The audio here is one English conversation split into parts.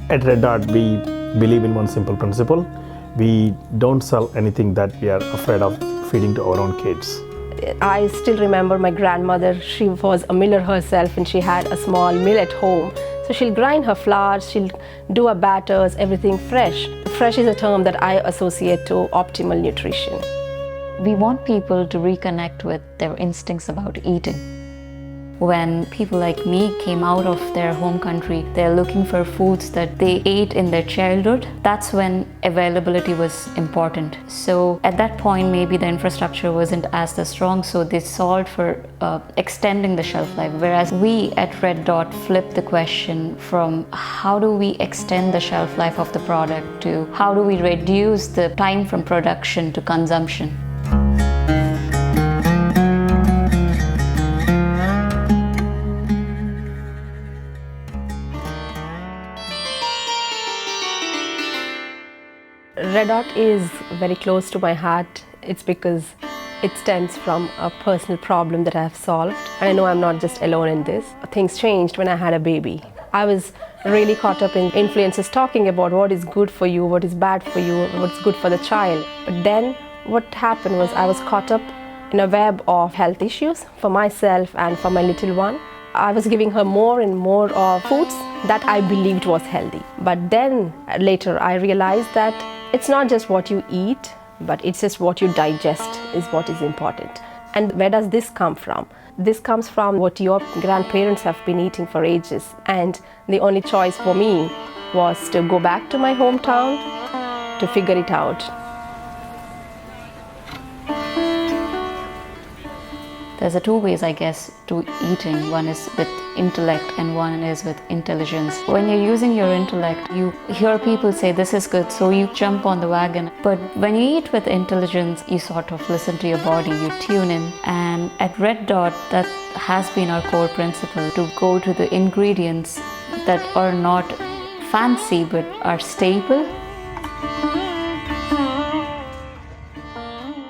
At RedDot, we believe in one simple principle. We don't sell anything that we are afraid of feeding to our own kids. I still remember my grandmother. She was a miller herself and she had a small mill at home. So she'll grind her flours, she'll do her batters, everything fresh. Fresh is a term that I associate to optimal nutrition. We want people to reconnect with their instincts about eating. When people like me came out of their home country, they're looking for foods that they ate in their childhood. That's when availability was important. So at that point, maybe the infrastructure wasn't as strong, so they solved for extending the shelf life. Whereas we at RedDot flipped the question from how do we extend the shelf life of the product to how do we reduce the time from production to consumption. RedDot is very close to my heart. It's because it stems from a personal problem that I have solved. And I know I'm not just alone in this. Things changed when I had a baby. I was really caught up in influencers talking about what is good for you, what is bad for you, what's good for the child. But then what happened was I was caught up in a web of health issues for myself and for my little one. I was giving her more and more of foods that I believed was healthy. But then later I realized that it's not just what you eat, but it's just what you digest is what is important. And where does this come from? This comes from what your grandparents have been eating for ages. And the only choice for me was to go back to my hometown to figure it out. There's two ways, I guess, to eating. One is with intellect and one is with intelligence. When you're using your intellect, you hear people say this is good, so you jump on the wagon. But when you eat with intelligence, you sort of listen to your body, you tune in. And at RedDot, that has been our core principle, to go to the ingredients that are not fancy but are staple.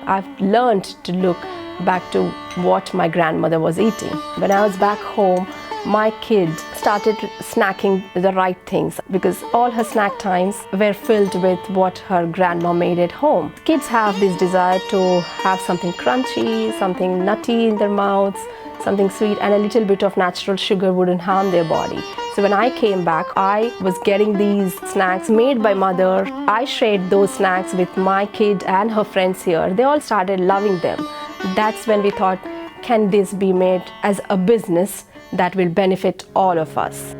I've learned to look back to what my grandmother was eating. When I was back home, my kid started snacking the right things because all her snack times were filled with what her grandma made at home. Kids have this desire to have something crunchy, something nutty in their mouths, something sweet, and a little bit of natural sugar wouldn't harm their body. So when I came back, I was getting these snacks made by mother. I shared those snacks with my kid and her friends here. They all started loving them. That's when we thought, can this be made as a business that will benefit all of us?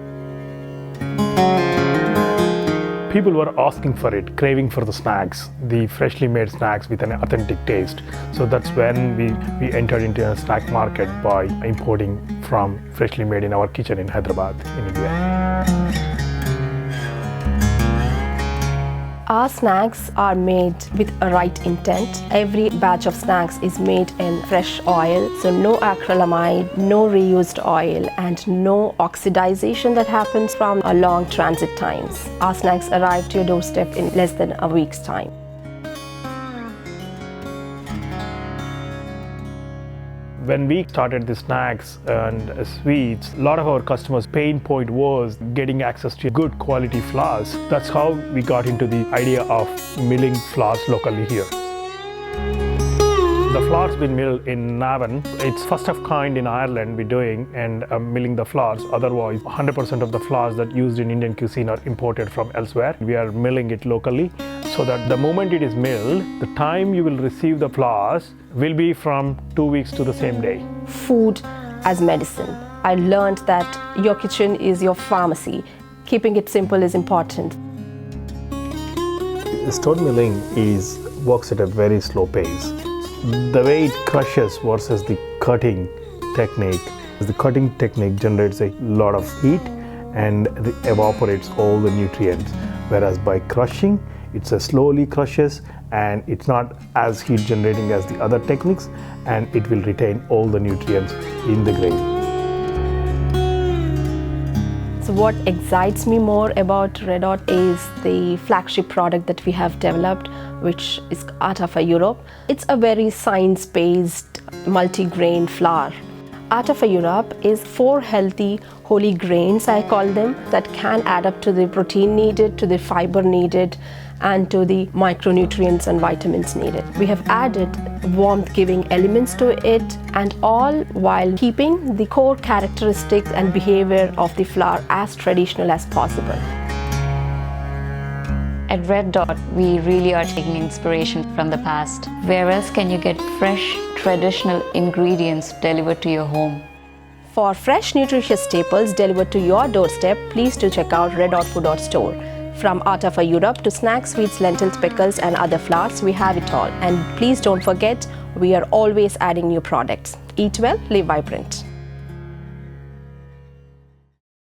People were asking for it, craving for the snacks, the freshly made snacks with an authentic taste. So that's when we entered into a snack market by importing from freshly made in our kitchen in Hyderabad, in India. Our snacks are made with a right intent. Every batch of snacks is made in fresh oil, so no acrylamide, no reused oil, and no oxidization that happens from long transit times. Our snacks arrive to your doorstep in less than a week's time. When we started the snacks and sweets, a lot of our customers' pain point was getting access to good quality flours. That's how we got into the idea of milling flours locally here. The flour's been milled in Navan. It's first of kind in Ireland we're doing and milling the flours. Otherwise, 100% of the flours that used in Indian cuisine are imported from elsewhere. We are milling it locally so that the moment it is milled, the time you will receive the flours will be from 2 weeks to the same day. Food as medicine. I learned that your kitchen is your pharmacy. Keeping it simple is important. Stone milling works at a very slow pace. The way it crushes versus the cutting technique, the cutting technique generates a lot of heat and evaporates all the nutrients. Whereas by crushing, it slowly crushes and it's not as heat generating as the other techniques, and it will retain all the nutrients in the grain. So what excites me more about RedDot is the flagship product that we have developed, which is out of Europe. It's a very science-based multi-grain flour. Atta for Europe is 4 healthy holy grains, I call them, that can add up to the protein needed, to the fiber needed, and to the micronutrients and vitamins needed. We have added warmth-giving elements to it, and all while keeping the core characteristics and behavior of the flour as traditional as possible. At RedDot, we really are taking inspiration from the past. Where else can you get fresh, traditional ingredients delivered to your home? For fresh, nutritious staples delivered to your doorstep, please do check out RedDot Store. From Atta for Europe to snacks, sweets, lentils, pickles, and other flours, we have it all. And please don't forget, we are always adding new products. Eat well, live vibrant.